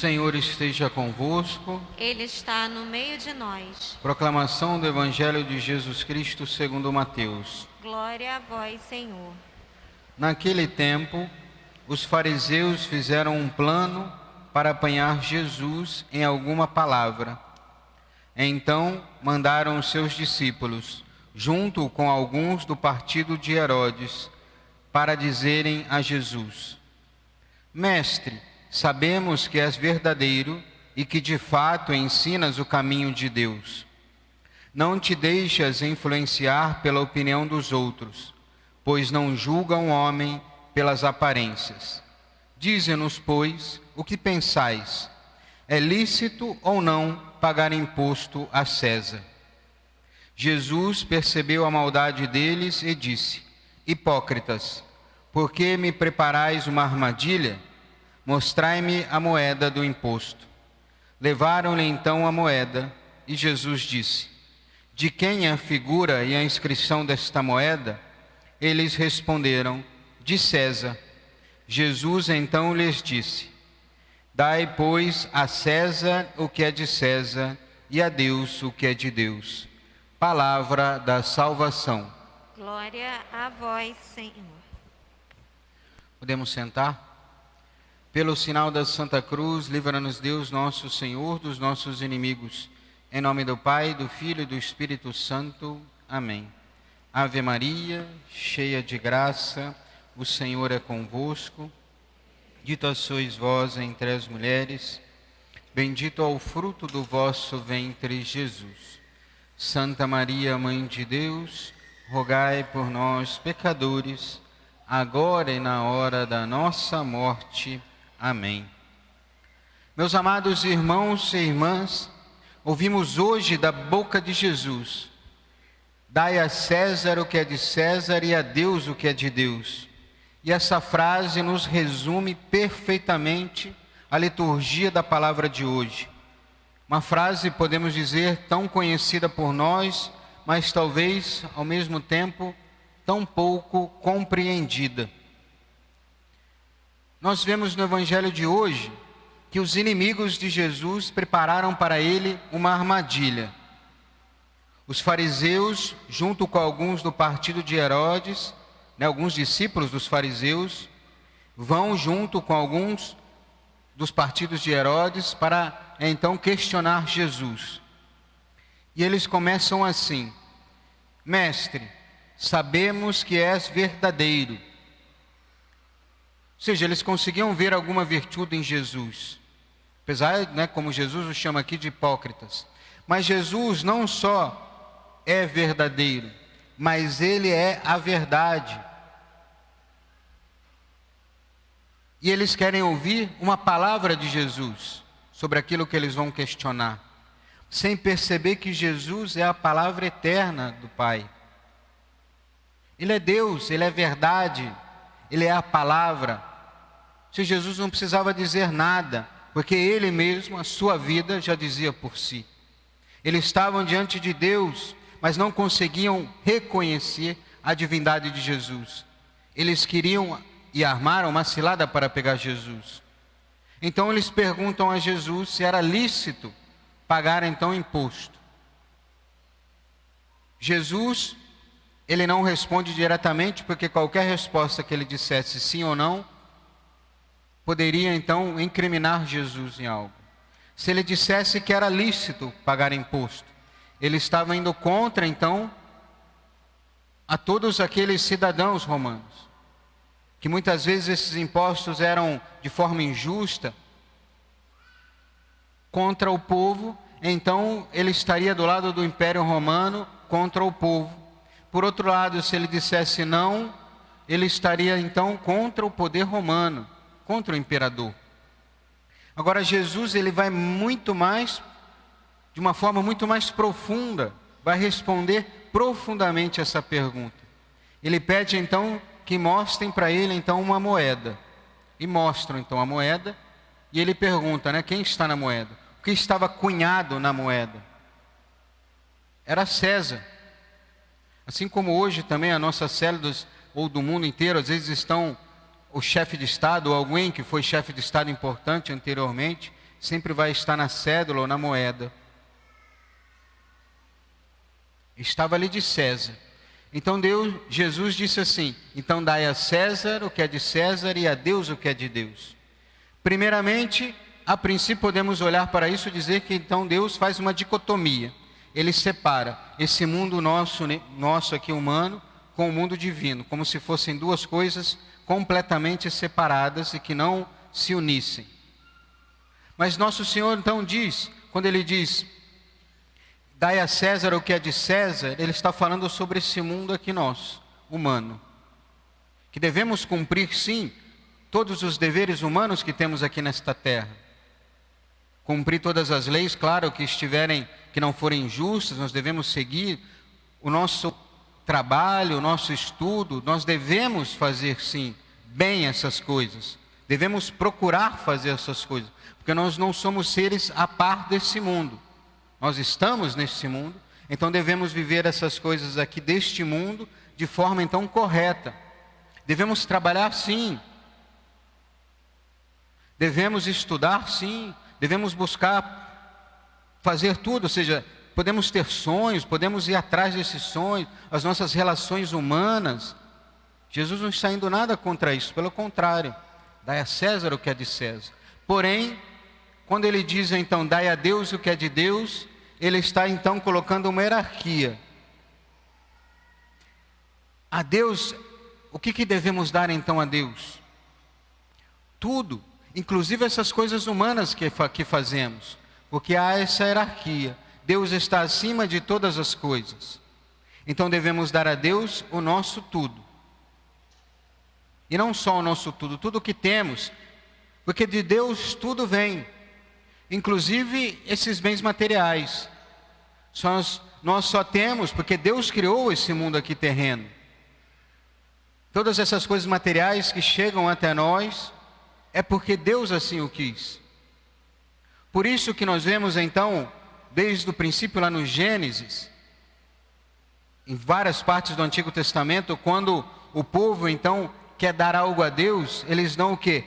Senhor esteja convosco. Ele está no meio de nós. Proclamação do Evangelho de Jesus Cristo segundo Mateus. Glória a vós, Senhor. Naquele tempo, os fariseus fizeram um plano para apanhar Jesus em alguma palavra. Então mandaram os seus discípulos, junto com alguns do partido de Herodes, para dizerem a Jesus: Mestre, sabemos que és verdadeiro e que de fato ensinas o caminho de Deus. Não te deixas influenciar pela opinião dos outros, pois não julgam o homem pelas aparências. Dize-nos, pois, o que pensais? É lícito ou não pagar imposto a César? Jesus percebeu a maldade deles e disse: Hipócritas, por que me preparais uma armadilha? Mostrai-me a moeda do imposto. Levaram-lhe então a moeda, e Jesus disse: De quem é a figura e a inscrição desta moeda? Eles responderam: De César. Jesus então lhes disse: Dai, pois, a César o que é de César, e a Deus o que é de Deus. Palavra da salvação. Glória a vós, Senhor. Podemos sentar? Pelo sinal da Santa Cruz, livra-nos Deus, nosso Senhor, dos nossos inimigos. Em nome do Pai, do Filho e do Espírito Santo. Amém. Ave Maria, cheia de graça, o Senhor é convosco. Dita sois vós entre as mulheres, bendito é o fruto do vosso ventre, Jesus. Santa Maria, Mãe de Deus, rogai por nós, pecadores, agora e na hora da nossa morte. Amém. Meus amados irmãos e irmãs, ouvimos hoje da boca de Jesus: Dai a César o que é de César e a Deus o que é de Deus. E essa frase nos resume perfeitamente a liturgia da palavra de hoje. Uma frase, podemos dizer, tão conhecida por nós, mas talvez, ao mesmo tempo, tão pouco compreendida. Nós vemos no Evangelho de hoje que os inimigos de Jesus prepararam para ele uma armadilha. Os fariseus, junto com alguns do partido de Herodes, alguns discípulos dos fariseus, vão junto com alguns dos partidos de Herodes para então questionar Jesus. E eles começam assim: Mestre, sabemos que és verdadeiro. Ou seja, eles conseguiam ver alguma virtude em Jesus, apesar, como Jesus os chama aqui de hipócritas. Mas Jesus não só é verdadeiro, mas ele é a verdade. E eles querem ouvir uma palavra de Jesus sobre aquilo que eles vão questionar, sem perceber que Jesus é a palavra eterna do Pai. Ele é Deus, ele é verdade, ele é a palavra. Se Jesus não precisava dizer nada, porque ele mesmo, a sua vida, já dizia por si. Eles estavam diante de Deus, mas não conseguiam reconhecer a divindade de Jesus. Eles queriam e armaram uma cilada para pegar Jesus. Então eles perguntam a Jesus se era lícito pagar então imposto. Jesus, ele não responde diretamente, porque qualquer resposta que ele dissesse sim ou não, poderia então incriminar Jesus em algo. Se ele dissesse que era lícito pagar imposto, ele estava indo contra então a todos aqueles cidadãos romanos, que muitas vezes esses impostos eram de forma injusta contra o povo. Então ele estaria do lado do Império Romano contra o povo. Por outro lado, se ele dissesse não, ele estaria então contra o poder romano, contra o imperador. Agora Jesus, ele vai muito mais, de uma forma muito mais profunda, vai responder profundamente essa pergunta. Ele pede então que mostrem para ele então uma moeda. E mostram então a moeda, e ele pergunta, quem está na moeda? O que estava cunhado na moeda? Era César. Assim como hoje também as nossas células, ou do mundo inteiro, às vezes estão o chefe de Estado, ou alguém que foi chefe de Estado importante anteriormente, sempre vai estar na cédula ou na moeda. Estava ali de César. Então Jesus disse assim: então dai a César o que é de César e a Deus o que é de Deus. Primeiramente, a princípio podemos olhar para isso e dizer que então Deus faz uma dicotomia. Ele separa esse mundo nosso aqui humano com o mundo divino, como se fossem duas coisas completamente separadas e que não se unissem. Mas nosso Senhor então diz, quando Ele diz: dai a César o que é de César, Ele está falando sobre esse mundo aqui nosso, humano. Que devemos cumprir, sim, todos os deveres humanos que temos aqui nesta terra. Cumprir todas as leis, claro, que não forem justas, nós devemos seguir o nosso trabalho, o nosso estudo, nós devemos fazer, sim, bem essas coisas. Devemos procurar fazer essas coisas, porque nós não somos seres a par desse mundo. Nós estamos nesse mundo, então devemos viver essas coisas aqui deste mundo de forma então correta. Devemos trabalhar, sim. Devemos estudar, sim. Devemos buscar fazer tudo, ou seja, podemos ter sonhos, podemos ir atrás desses sonhos, as nossas relações humanas. Jesus não está indo nada contra isso, pelo contrário. Dai a César o que é de César. Porém, quando ele diz então, dai a Deus o que é de Deus, ele está então colocando uma hierarquia. A Deus, o que devemos dar então a Deus? Tudo, inclusive essas coisas humanas que fazemos, porque há essa hierarquia. Deus está acima de todas as coisas. Então devemos dar a Deus o nosso tudo. E não só o nosso tudo, tudo o que temos, porque de Deus tudo vem, inclusive esses bens materiais. Nós só temos porque Deus criou esse mundo aqui terreno. Todas essas coisas materiais que chegam até nós, é porque Deus assim o quis. Por isso que nós vemos então, desde o princípio lá no Gênesis, em várias partes do Antigo Testamento, quando o povo então quer dar algo a Deus, eles dão o quê?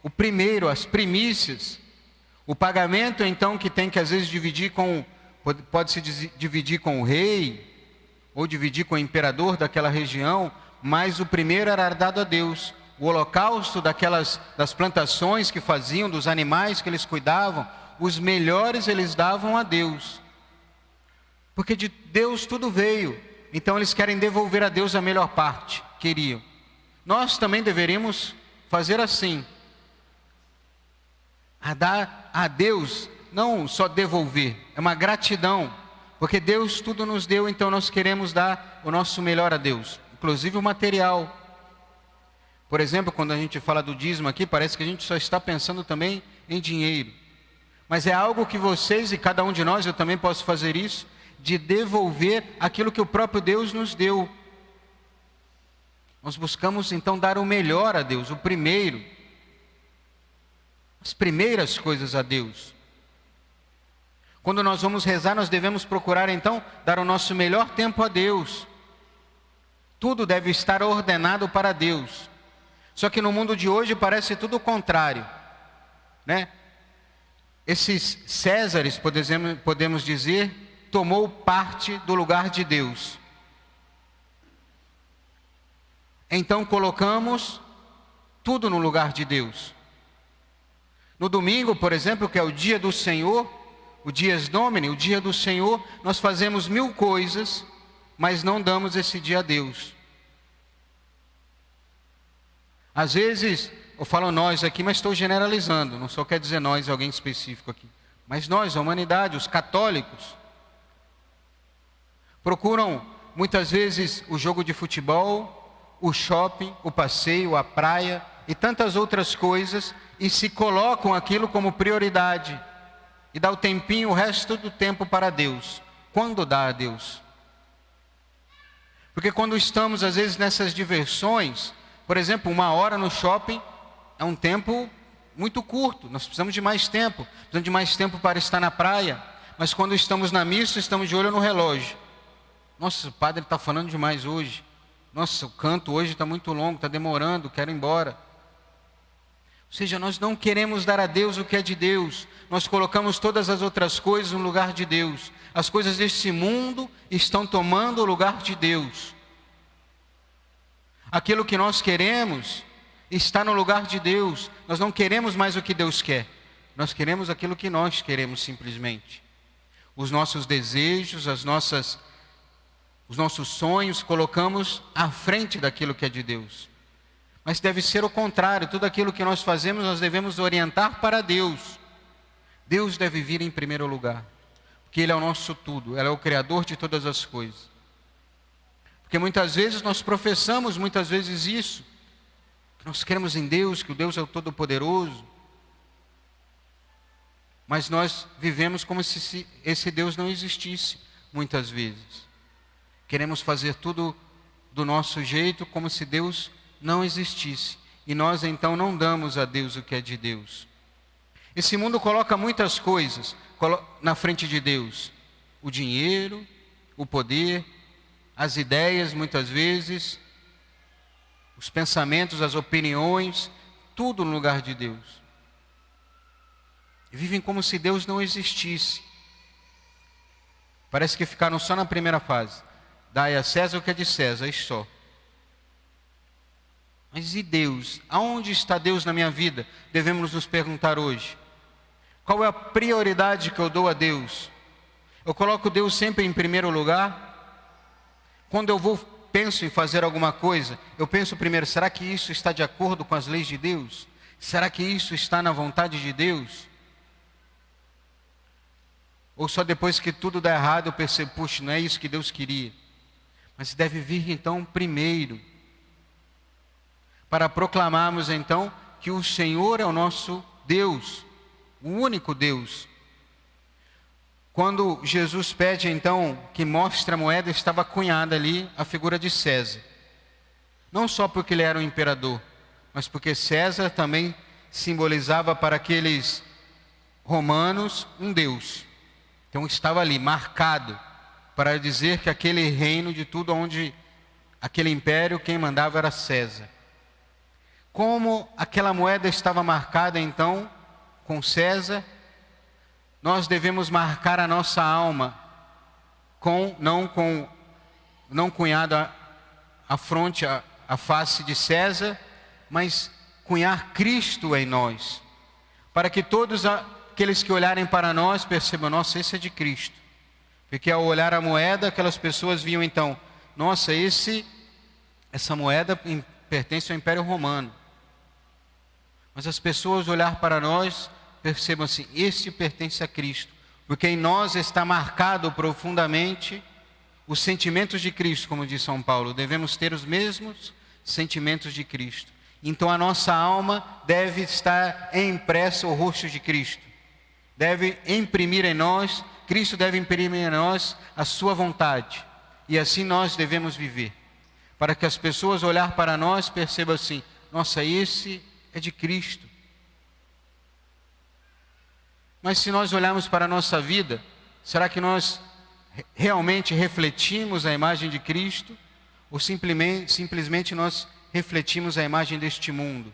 O primeiro, as primícias. O pagamento então que tem que às vezes pode-se dividir com o rei, ou dividir com o imperador daquela região, mas o primeiro era dado a Deus. O holocausto das plantações que faziam, dos animais que eles cuidavam, os melhores eles davam a Deus. Porque de Deus tudo veio, então eles querem devolver a Deus a melhor parte, queriam. Nós também deveríamos fazer assim. A dar a Deus, não só devolver, é uma gratidão. Porque Deus tudo nos deu, então nós queremos dar o nosso melhor a Deus. Inclusive o material. Por exemplo, quando a gente fala do dízimo aqui, parece que a gente só está pensando também em dinheiro. Mas é algo que vocês e cada um de nós, eu também posso fazer isso, de devolver aquilo que o próprio Deus nos deu. Nós buscamos então dar o melhor a Deus, o primeiro. As primeiras coisas a Deus. Quando nós vamos rezar, nós devemos procurar então dar o nosso melhor tempo a Deus. Tudo deve estar ordenado para Deus. Só que no mundo de hoje parece tudo o contrário, né? Esses Césares, podemos dizer, tomou parte do lugar de Deus. Então colocamos tudo no lugar de Deus. No domingo, por exemplo, que é o dia do Senhor, o Dies Domini, o dia do Senhor, nós fazemos 1000 coisas, mas não damos esse dia a Deus. Às vezes, eu falo nós aqui, mas estou generalizando, não só quer dizer nós, alguém específico aqui. Mas nós, a humanidade, os católicos, procuram muitas vezes o jogo de futebol, o shopping, o passeio, a praia e tantas outras coisas, e se colocam aquilo como prioridade. E dá o tempinho, o resto do tempo para Deus. Quando dá a Deus? Porque quando estamos às vezes nessas diversões, por exemplo, 1 hora no shopping é um tempo muito curto. Nós precisamos de mais tempo. Precisamos de mais tempo para estar na praia. Mas quando estamos na missa, estamos de olho no relógio. Nossa, o padre está falando demais hoje. Nossa, o canto hoje está muito longo, está demorando, quero ir embora. Ou seja, nós não queremos dar a Deus o que é de Deus. Nós colocamos todas as outras coisas no lugar de Deus. As coisas deste mundo estão tomando o lugar de Deus. Aquilo que nós queremos está no lugar de Deus. Nós não queremos mais o que Deus quer. Nós queremos aquilo que nós queremos simplesmente. Os nossos desejos, os nossos sonhos colocamos à frente daquilo que é de Deus. Mas deve ser o contrário. Tudo aquilo que nós fazemos, nós devemos orientar para Deus. Deus deve vir em primeiro lugar. Porque Ele é o nosso tudo. Ele é o Criador de todas as coisas. Porque muitas vezes nós professamos, muitas vezes isso. Que nós queremos em Deus, que o Deus é o Todo-Poderoso. Mas nós vivemos como se esse Deus não existisse, muitas vezes. Queremos fazer tudo do nosso jeito, como se Deus não existisse. E nós então não damos a Deus o que é de Deus. Esse mundo coloca muitas coisas na frente de Deus. O dinheiro, o poder, as ideias muitas vezes, os pensamentos, as opiniões, tudo no lugar de Deus. E vivem como se Deus não existisse. Parece que ficaram só na primeira fase. Dai a César o que é de César, e só. Mas e Deus? Aonde está Deus na minha vida? Devemos nos perguntar hoje. Qual é a prioridade que eu dou a Deus? Eu coloco Deus sempre em primeiro lugar? Quando eu penso em fazer alguma coisa, eu penso primeiro, será que isso está de acordo com as leis de Deus? Será que isso está na vontade de Deus? Ou só depois que tudo dá errado eu percebo, puxa, não é isso que Deus queria. Mas deve vir então primeiro, para proclamarmos então que o Senhor é o nosso Deus, o único Deus. Quando Jesus pede então que mostre a moeda, estava cunhada ali a figura de César. Não só porque ele era o imperador, mas porque César também simbolizava para aqueles romanos um Deus. Então estava ali marcado para dizer que aquele reino de tudo, onde aquele império, quem mandava era César. Como aquela moeda estava marcada então com César, nós devemos marcar a nossa alma não cunhada a fronte, a face de César, mas cunhar Cristo em nós, para que todos aqueles que olharem para nós percebam, nossa, esse é de Cristo. Porque ao olhar a moeda, aquelas pessoas viam então, nossa, essa moeda pertence ao Império Romano. Mas as pessoas olhar para nós, percebam assim, este pertence a Cristo. Porque em nós está marcado profundamente os sentimentos de Cristo, como diz São Paulo. Devemos ter os mesmos sentimentos de Cristo. Então a nossa alma deve estar impressa o rosto de Cristo. Deve imprimir em nós, Cristo deve imprimir em nós a sua vontade. E assim nós devemos viver. Para que as pessoas olhar para nós percebam assim, nossa, esse é de Cristo. Mas se nós olharmos para a nossa vida, será que nós realmente refletimos a imagem de Cristo? Ou simplesmente nós refletimos a imagem deste mundo?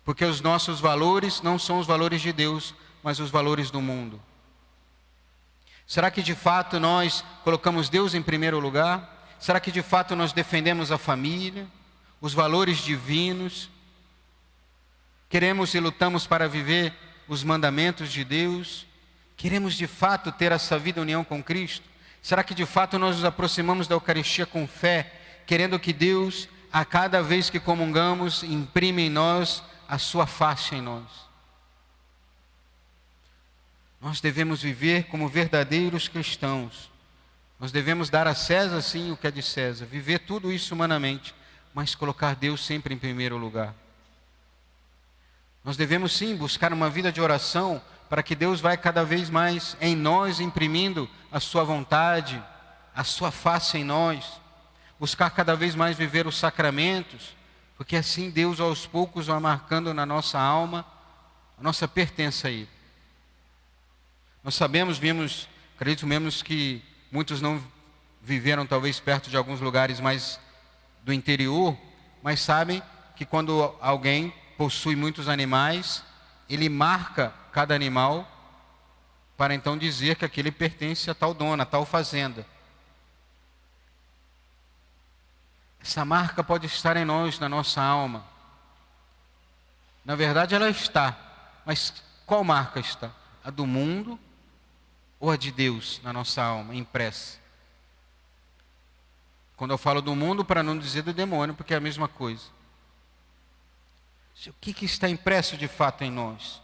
Porque os nossos valores não são os valores de Deus, mas os valores do mundo. Será que de fato nós colocamos Deus em primeiro lugar? Será que de fato nós defendemos a família, os valores divinos? Queremos e lutamos para viver os mandamentos de Deus? Queremos de fato ter essa vida em união com Cristo? Será que de fato nós nos aproximamos da Eucaristia com fé, querendo que Deus, a cada vez que comungamos, imprime em nós a sua face em nós? Nós devemos viver como verdadeiros cristãos. Nós devemos dar a César sim o que é de César, viver tudo isso humanamente, mas colocar Deus sempre em primeiro lugar. Nós devemos sim buscar uma vida de oração, para que Deus vai cada vez mais em nós imprimindo a sua vontade, a sua face em nós. Buscar cada vez mais viver os sacramentos, porque assim Deus aos poucos vai marcando na nossa alma a nossa pertença a Ele. Nós sabemos, acredito mesmo que muitos não viveram talvez perto de alguns lugares mais do interior, mas sabem que quando alguém possui muitos animais, ele marca cada animal para então dizer que aquele pertence a tal dono, a tal fazenda. Essa marca pode estar em nós, na nossa alma. Na verdade, ela está. Mas qual marca está? A do mundo ou a de Deus na nossa alma, impressa? Quando eu falo do mundo, para não dizer do demônio, porque é a mesma coisa. O que está impresso de fato em nós?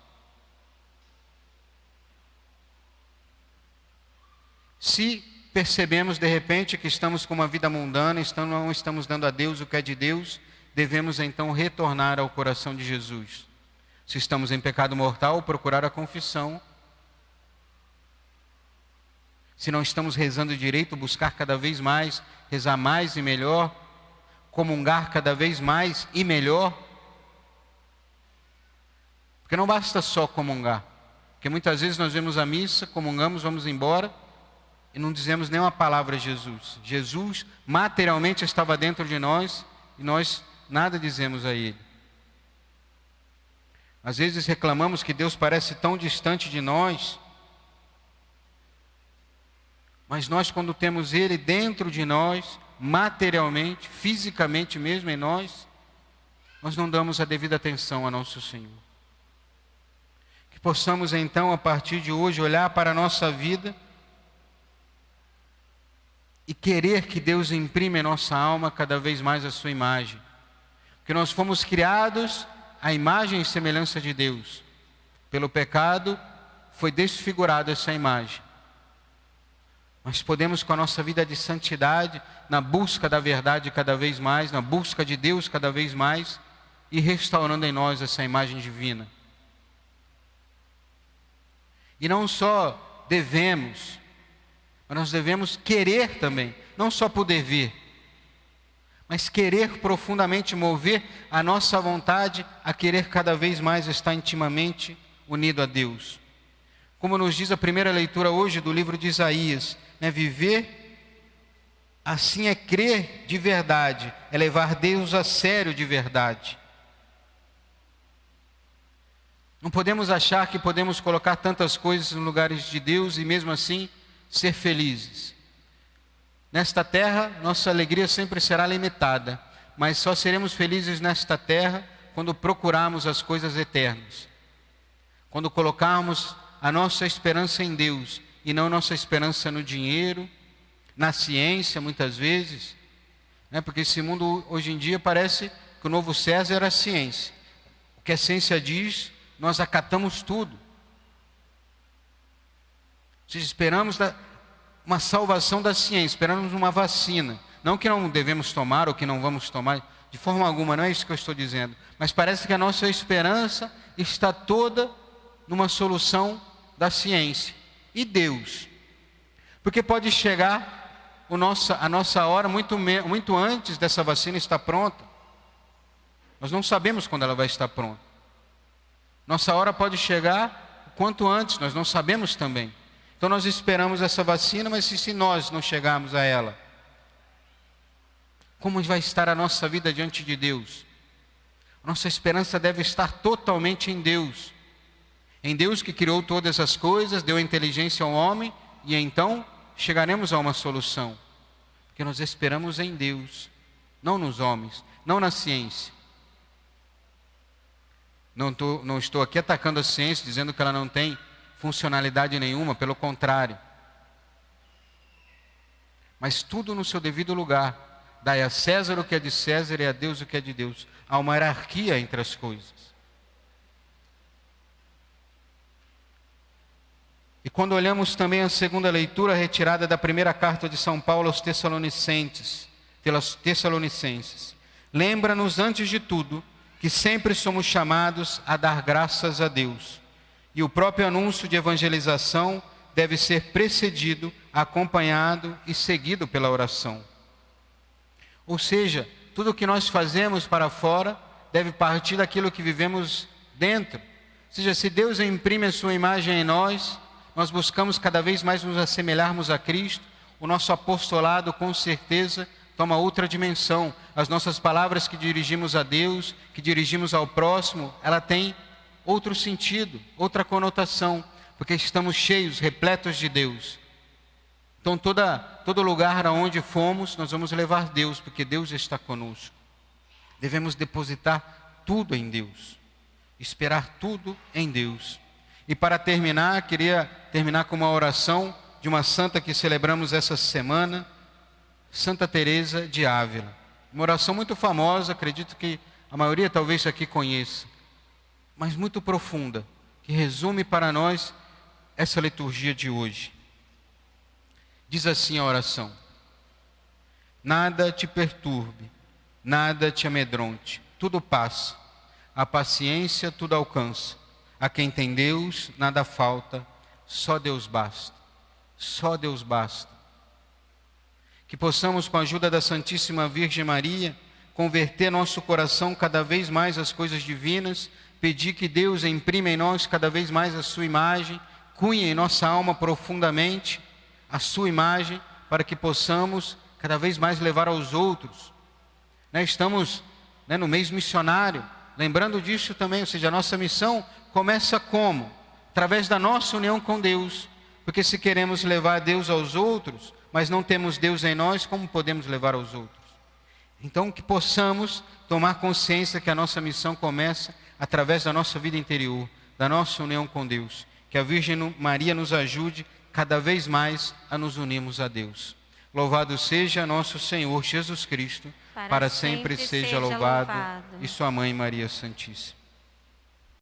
Se percebemos de repente que estamos com uma vida mundana, não estamos dando a Deus o que é de Deus, devemos então retornar ao coração de Jesus. Se estamos em pecado mortal, procurar a confissão. Se não estamos rezando direito, buscar cada vez mais, rezar mais e melhor, comungar cada vez mais e melhor. Porque não basta só comungar. Porque muitas vezes nós vemos a missa, comungamos, vamos embora e não dizemos nem uma palavra a Jesus. Jesus materialmente estava dentro de nós e nós nada dizemos a Ele. Às vezes reclamamos que Deus parece tão distante de nós, mas nós, quando temos Ele dentro de nós, materialmente, fisicamente mesmo em nós, nós não damos a devida atenção a nosso Senhor. Que possamos então, a partir de hoje, olhar para a nossa vida e querer que Deus imprime em nossa alma cada vez mais a sua imagem. Porque nós fomos criados à imagem e semelhança de Deus. Pelo pecado, foi desfigurada essa imagem. Mas podemos, com a nossa vida de santidade, na busca da verdade cada vez mais, na busca de Deus cada vez mais, ir restaurando em nós essa imagem divina. E não só devemos, mas nós devemos querer também, não só por dever, mas querer profundamente mover a nossa vontade a querer cada vez mais estar intimamente unido a Deus. Como nos diz a primeira leitura hoje do livro de Isaías, viver assim é crer de verdade, é levar Deus a sério de verdade. Não podemos achar que podemos colocar tantas coisas no lugares de Deus e mesmo assim ser felizes. Nesta terra, nossa alegria sempre será limitada, mas só seremos felizes nesta terra quando procurarmos as coisas eternas. Quando colocarmos a nossa esperança em Deus e não nossa esperança no dinheiro, na ciência muitas vezes, porque esse mundo hoje em dia parece que o novo César era a ciência. O que a ciência diz, nós acatamos tudo. Se esperamos uma salvação da ciência, esperamos uma vacina. Não que não devemos tomar ou que não vamos tomar, de forma alguma, não é isso que eu estou dizendo. Mas parece que a nossa esperança está toda numa solução da ciência. E Deus? Porque pode chegar a nossa hora muito antes dessa vacina estar pronta. Nós não sabemos quando ela vai estar pronta. Nossa hora pode chegar o quanto antes, nós não sabemos também. Então nós esperamos essa vacina, mas se nós não chegarmos a ela, como vai estar a nossa vida diante de Deus? Nossa esperança deve estar totalmente em Deus. Em Deus que criou todas as coisas, deu inteligência ao homem, e então chegaremos a uma solução. Porque nós esperamos em Deus, não nos homens, não na ciência. Não estou aqui atacando a ciência, dizendo que ela não tem funcionalidade nenhuma, pelo contrário. Mas tudo no seu devido lugar. Dai a César o que é de César e a Deus o que é de Deus. Há uma hierarquia entre as coisas. E quando olhamos também a segunda leitura retirada da primeira carta de São Paulo aos Tessalonicenses, lembra-nos antes de tudo que sempre somos chamados a dar graças a Deus. E o próprio anúncio de evangelização deve ser precedido, acompanhado e seguido pela oração. Ou seja, tudo o que nós fazemos para fora deve partir daquilo que vivemos dentro. Ou seja, se Deus imprime a sua imagem em nós, nós buscamos cada vez mais nos assemelharmos a Cristo, o nosso apostolado com certeza toma outra dimensão. As nossas palavras que dirigimos a Deus, que dirigimos ao próximo, ela tem outro sentido, outra conotação, porque estamos cheios, repletos de Deus. Então todo lugar aonde fomos, nós vamos levar Deus, porque Deus está conosco. Devemos depositar tudo em Deus, esperar tudo em Deus. E para terminar, queria terminar com uma oração de uma santa que celebramos essa semana, Santa Teresa de Ávila. Uma oração muito famosa, acredito que a maioria talvez aqui conheça, mas muito profunda, que resume para nós essa liturgia de hoje. Diz assim a oração: nada te perturbe, nada te amedronte, tudo passa, a paciência tudo alcança, a quem tem Deus nada falta, só Deus basta, só Deus basta. Que possamos, com a ajuda da Santíssima Virgem Maria, converter nosso coração cada vez mais às coisas divinas, pedir que Deus imprima em nós cada vez mais a sua imagem, cunhe em nossa alma profundamente a sua imagem, para que possamos cada vez mais levar aos outros. Estamos no mês missionário, lembrando disso também, ou seja, a nossa missão começa como? Através da nossa união com Deus, porque se queremos levar Deus aos outros, mas não temos Deus em nós, como podemos levar aos outros? Então que possamos tomar consciência que a nossa missão começa através da nossa vida interior, da nossa união com Deus. Que a Virgem Maria nos ajude cada vez mais a nos unirmos a Deus. Louvado seja nosso Senhor Jesus Cristo, para sempre seja louvado, e sua Mãe Maria Santíssima.